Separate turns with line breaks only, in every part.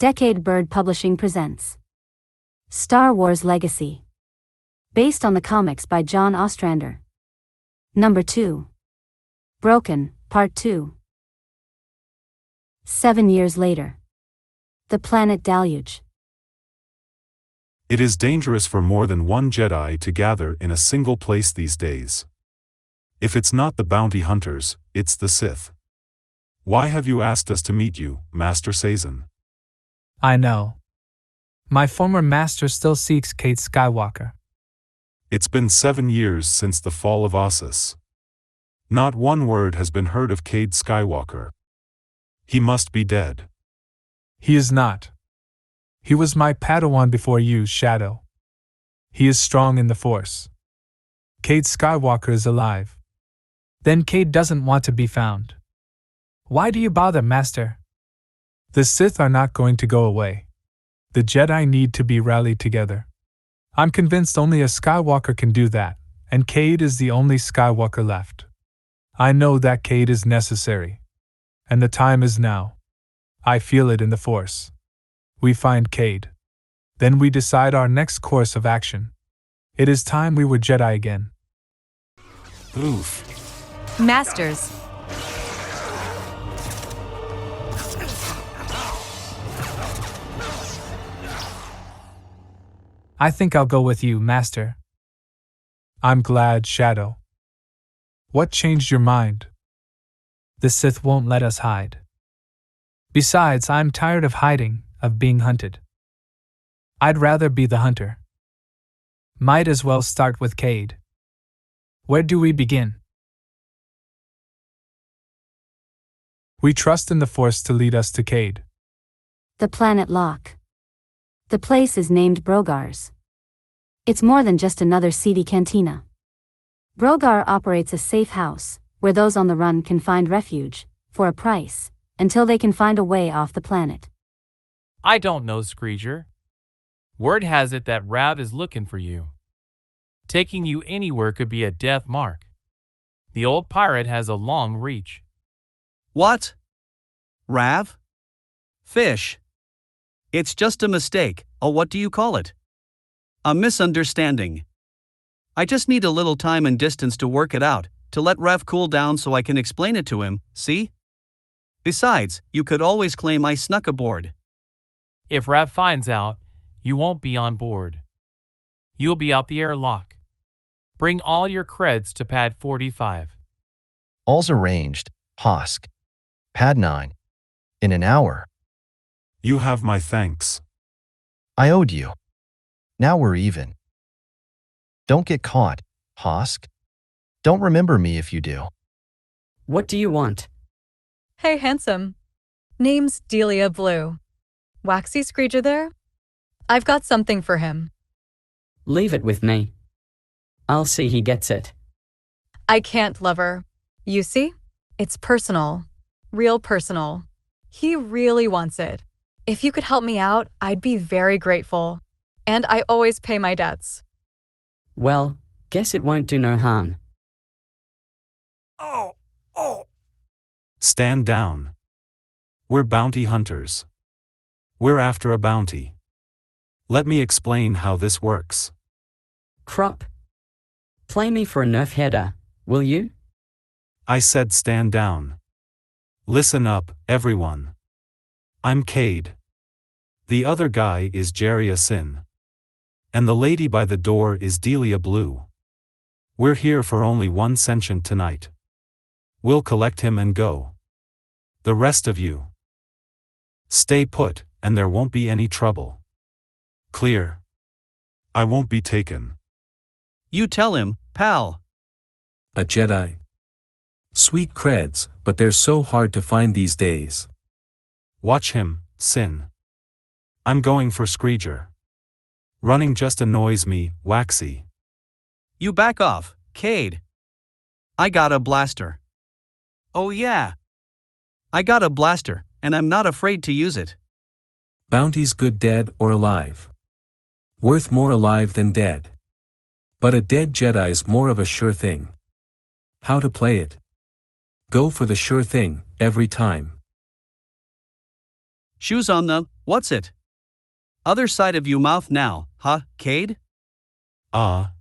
Decade Bird Publishing presents Star Wars Legacy. Based on the comics by John Ostrander. Number 2. Broken, Part 2. 7 years later. The Planet Deluge.
It is dangerous for more than one Jedi to gather in a single place these days. If it's not the bounty hunters, it's the Sith. Why have you asked us to meet you, Master Sazin?
I know. My former master still seeks Cade Skywalker.
It's been 7 years since the fall of Ossus. Not one word has been heard of Cade Skywalker. He must be dead.
He is not. He was my Padawan before you, Shadow. He is strong in the Force. Cade Skywalker is alive. Then Cade doesn't want to be found. Why do you bother, Master? The Sith are not going to go away. The Jedi need to be rallied together. I'm convinced only a Skywalker can do that, and Cade is the only Skywalker left. I know that Cade is necessary. And the time is now. I feel it in the Force. We find Cade. Then we decide our next course of action. It is time we were Jedi again.
Oof.
Masters.
I think I'll go with you, Master. I'm glad, Shadow. What changed your mind? The Sith won't let us hide. Besides, I'm tired of hiding, of being hunted. I'd rather be the hunter. Might as well start with Cade. Where do we begin? We trust in the Force to lead us to Cade.
The Planet Lock. The place is named Brogar's. It's more than just another seedy cantina. Brogar operates a safe house, where those on the run can find refuge, for a price, until they can find a way off the planet.
I don't know, Screeger. Word has it that Rav is looking for you. Taking you anywhere could be a death mark. The old pirate has a long reach.
What? Rav? Fish. It's just a mistake, what do you call it? A misunderstanding. I just need a little time and distance to work it out, to let Rav cool down so I can explain it to him, see? Besides, you could always claim I snuck aboard.
If Rav finds out, you won't be on board. You'll be out the airlock. Bring all your creds to pad 45.
All's arranged, Hosk. Pad 9. In an hour.
You have my thanks.
I owed you. Now we're even. Don't get caught, Hosk. Don't remember me if you do.
What do you want?
Hey, handsome. Name's Delia Blue. Waxy Screeger there? I've got something for him.
Leave it with me. I'll see he gets it.
I can't, lover. You see? It's personal. Real personal. He really wants it. If you could help me out, I'd be very grateful. And I always pay my debts.
Well, guess it won't do no harm.
Oh. Stand down. We're bounty hunters. We're after a bounty. Let me explain how this works.
Crop. Play me for a nerf header, will you?
I said stand down. Listen up, everyone. I'm Cade. The other guy is Jeria Sin. And the lady by the door is Delia Blue. We're here for only one sentient tonight. We'll collect him and go. The rest of you, stay put, and there won't be any trouble. Clear? I won't be taken.
You tell him, pal.
A Jedi. Sweet creds, but they're so hard to find these days.
Watch him, Sin. I'm going for Screeger. Running just annoys me, Waxy.
You back off, Cade. I got a blaster. Oh yeah. I got a blaster, and I'm not afraid to use it.
Bounty's good dead or alive. Worth more alive than dead. But a dead Jedi's more of a sure thing. How to play it? Go for the sure thing, every time.
Shoes on the What's it? Other side of you mouth now, huh, Cade?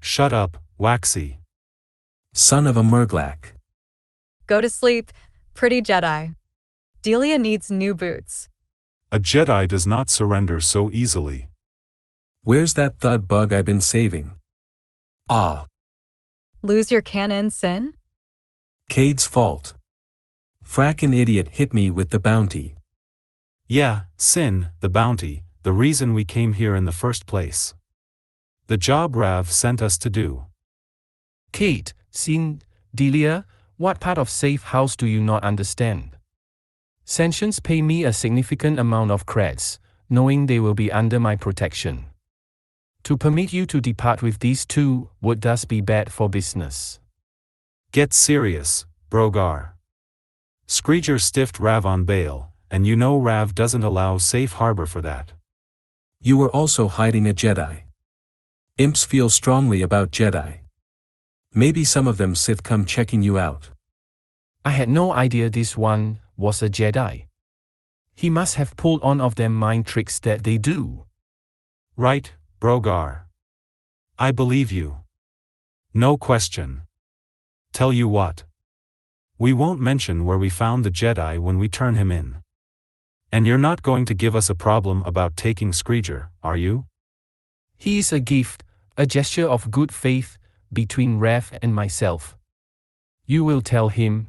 Shut up, Waxy.
Son of a Murglak.
Go to sleep, pretty Jedi. Delia needs new boots.
A Jedi does not surrender so easily.
Where's that thud bug I've been saving?
Lose your cannon, Sin?
Cade's fault. Frackin' idiot hit me with the bounty.
Yeah, Sin, the bounty, the reason we came here in the first place. The job Rav sent us to do.
Cade, Sin, Delia, what part of safe house do you not understand? Sentients pay me a significant amount of creds, knowing they will be under my protection. To permit you to depart with these two would thus be bad for business.
Get serious, Brogar. Screeger stiffed Rav on bail, and you know Rav doesn't allow safe harbor for that.
You were also hiding a Jedi. Imps feel strongly about Jedi. Maybe some of them Sith come checking you out.
I had no idea this one was a Jedi. He must have pulled on of them mind tricks that they do.
Right, Brogar. I believe you. No question. Tell you what. We won't mention where we found the Jedi when we turn him in. And you're not going to give us a problem about taking Screeger, are you?
He is a gift, a gesture of good faith, between Rav and myself. You will tell him?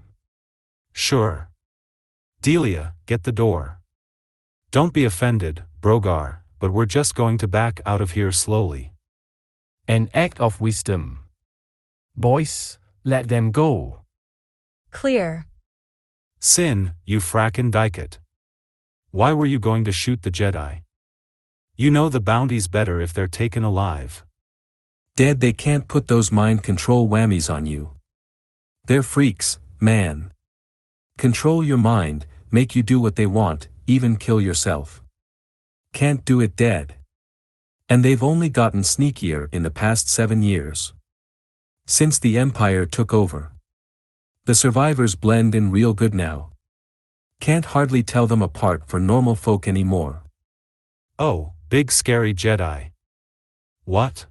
Sure. Delia, get the door. Don't be offended, Brogar, but we're just going to back out of here slowly.
An act of wisdom. Boys, let them go.
Clear.
Sin, you frackin' dykit. Why were you going to shoot the Jedi? You know the bounty's better if they're taken alive.
Dead, they can't put those mind control whammies on you. They're freaks, man. Control your mind, make you do what they want, even kill yourself. Can't do it dead. And they've only gotten sneakier in the past 7 years. Since the Empire took over. The survivors blend in real good now. Can't hardly tell them apart for normal folk anymore.
Oh, big scary Jedi. What?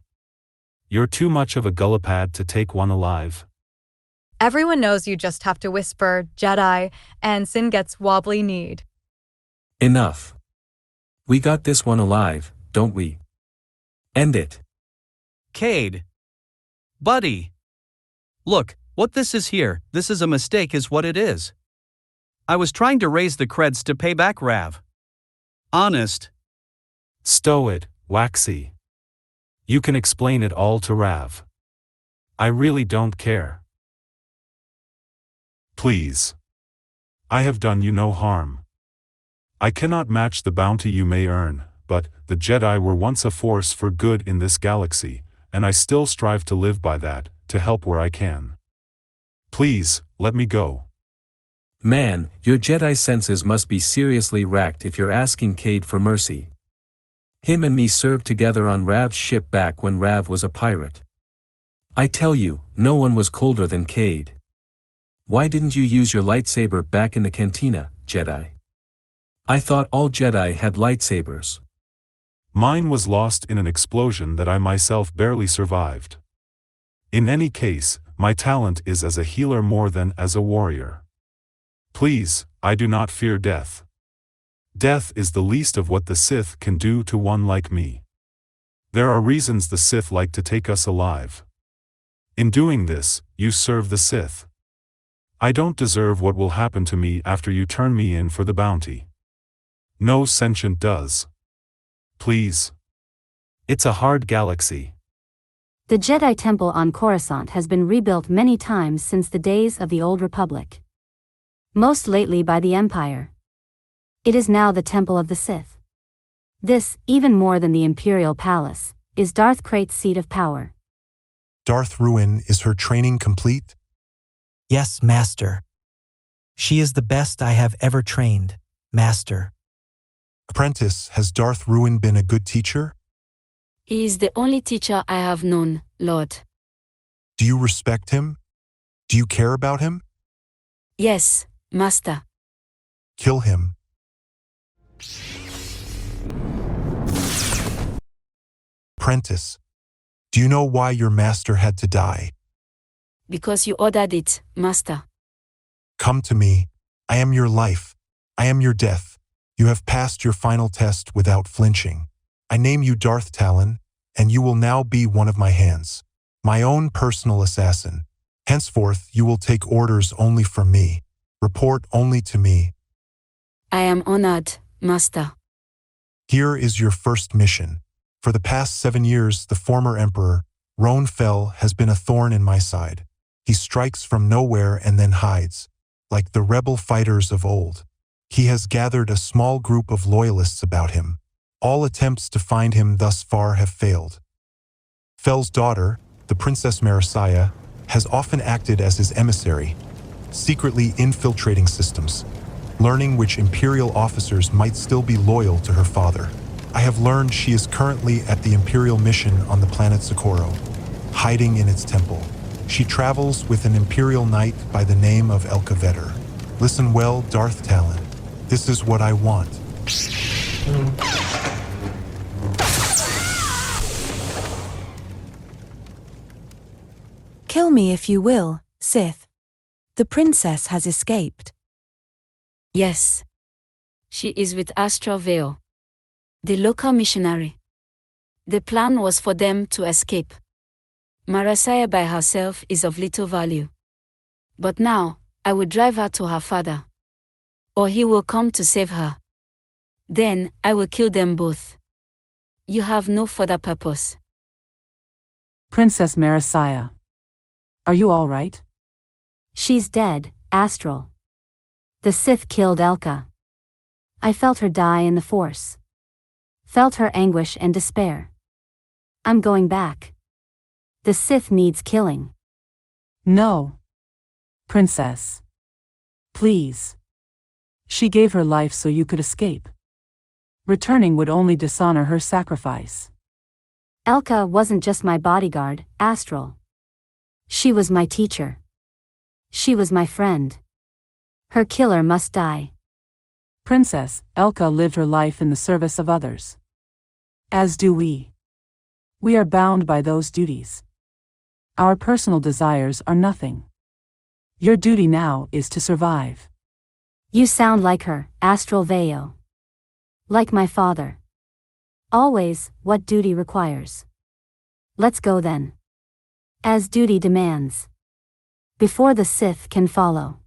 You're too much of a gullipad to take one alive.
Everyone knows you just have to whisper, Jedi, and Sin gets wobbly kneed.
Enough. We got this one alive, don't we? End it.
Cade. Buddy. Look, what this is here, this is a mistake is what it is. I was trying to raise the creds to pay back Rav. Honest.
Stow it, Waxy. You can explain it all to Rav. I really don't care. Please. I have done you no harm. I cannot match the bounty you may earn, but the Jedi were once a force for good in this galaxy, and I still strive to live by that, to help where I can. Please, let me go.
Man, your Jedi senses must be seriously racked if you're asking Cade for mercy. Him and me served together on Rav's ship back when Rav was a pirate. I tell you, no one was colder than Cade. Why didn't you use your lightsaber back in the cantina, Jedi? I thought all Jedi had lightsabers.
Mine was lost in an explosion that I myself barely survived. In any case, my talent is as a healer more than as a warrior. Please, I do not fear death. Death is the least of what the Sith can do to one like me. There are reasons the Sith like to take us alive. In doing this, you serve the Sith. I don't deserve what will happen to me after you turn me in for the bounty. No sentient does. Please. It's a hard galaxy.
The Jedi Temple on Coruscant has been rebuilt many times since the days of the Old Republic. Most lately by the Empire. It is now the Temple of the Sith. This, even more than the Imperial Palace, is Darth Crait's seat of power.
Darth Ruin, is her training complete?
Yes, Master. She is the best I have ever trained, Master.
Apprentice, has Darth Ruin been a good teacher?
He is the only teacher I have known, Lord.
Do you respect him? Do you care about him?
Yes, Master.
Kill him. apprentice. Do you know why your master had to die?
Because you ordered it, Master.
Come to me. I am your life. I am your death. You have passed your final test without flinching. I name you Darth Talon, and you will now be one of my hands, my own personal assassin. Henceforth, you will take orders only from me. Report only to me.
I am honored, Master.
Here is your first mission. For the past 7 years, the former emperor, Roan Fel, has been a thorn in my side. He strikes from nowhere and then hides, like the rebel fighters of old. He has gathered a small group of loyalists about him. All attempts to find him thus far have failed. Fel's daughter, the Princess Marasiah, has often acted as his emissary, secretly infiltrating systems, learning which Imperial officers might still be loyal to her father. I have learned she is currently at the Imperial mission on the planet Socorro, hiding in its temple. She travels with an Imperial knight by the name of Elka Vetter. Listen well, Darth Talon. This is what I want.
Kill me if you will, Sith. The princess has escaped.
Yes. She is with Astral Veil, the local missionary. The plan was for them to escape. Marasiah by herself is of little value. But now, I will drive her to her father. Or he will come to save her. Then, I will kill them both. You have no further purpose.
Princess Marasiah. Are you all right?
She's dead, Astral. The Sith killed Elka. I felt her die in the Force. Felt her anguish and despair. I'm going back. The Sith needs killing.
No. Princess. Please. She gave her life so you could escape. Returning would only dishonor her sacrifice.
Elka wasn't just my bodyguard, Astral. She was my teacher. She was my friend. Her killer must die.
Princess, Elka lived her life in the service of others. As do we. We are bound by those duties. Our personal desires are nothing. Your duty now is to survive.
You sound like her, Astral Veil. Like my father. Always, what duty requires. Let's go then. As duty demands. Before the Sith can follow.